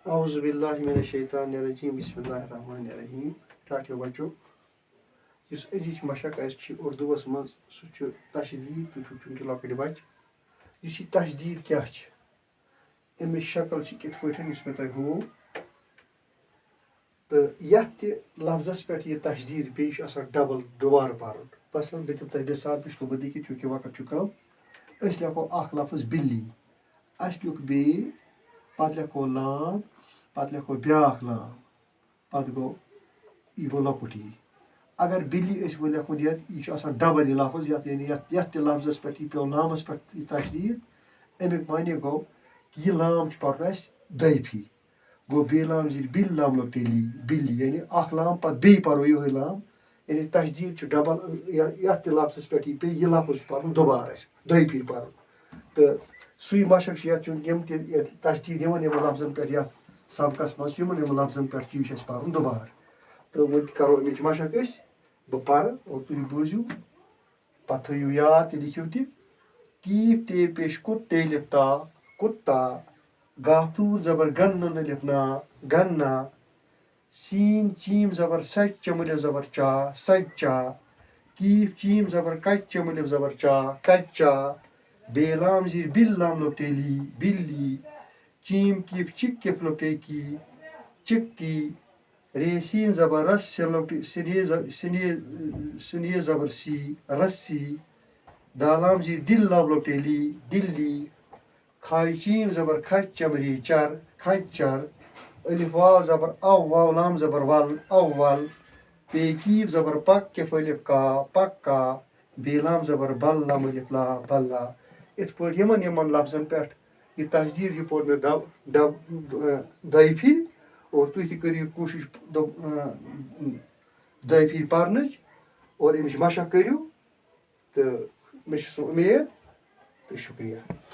औज़ुबिल्लाहिमिनश्शैतानिर्रजीम बिस्मिल्लाहिर्रहमानिर्रहीम। ठाठ्यो बच्चों, इस अजिच मशक उर्दूस मज सह तशदीद। तुम चूंकि लकट बच्चे इस तशदीद क्या अमिच शक्ल कित पे मे तुम हो तो यथ लफ्जस पे यह तशदीद बे डबल दुबार पर मसलन बह दिम तुम मिसाल बह लोगो लिखित चूंकि वक्त कम लिखो अख लफ्ज बिल्ली अस लिख बे पत लिखो लाम पत लिखो ब्याख लाम पत गो यह गो लकुट यह अगर बिल्ली वो लिखुन यह डबल यह लफ्ज यानी यथ लफ्जस पे पे लामस पे तशदीद अमुक माने गो कि यह लाम पर्न दफी गो बे लाम जी बिल लाम लोग तेली बिल्ली यानी अख लाम पत बे परो यह लाम यानी तशदीद डबल यथ लफ्जस पे पे यह लफ्ज पर्न दोबार दही फिर पर्न तो सू मशक चूंकि तशदीद लफ्जन पे सबकस मज लफ्जन पे यह पर्न दोबार तो वो करो अमिच मशक बह पर और तुम बूझू पत थो याद लिखियो कीफ ते पेश कुत्ते लिखता कुत्ता गाफूर जबर गन्न लिखना गन्ना सीन चीम जबर सच चमुल जबर चा सच्चा कीफ चीम जबर कच चमुल जबर चा कच्चा बेलाम जी बिल लाम लोटेली बिल्ली चीम कीफ चिक किफ लोटेकी चिक्की रेसीन जबर रस सुनिए जबर सी रस्सी दालाम जी दिल लाम लोटेली दिल्ली खाई चीम जबर खच चमरी चर खच्चर अलिफ वाव जबर अव वाव लाम जबर वल अव्वल पेकीब जबर पक किफ अलिफ का पक्का बेलाम जबर बल लाम अलिफ ला बल्ला इत पे यमन लफ्जन पे यह तशदीद यह पोर मे दही फिर और तुम तू कोशिश दही फिर पर्न और अमिच मशक करो तो मे उम्मीद तो शुक्रिया।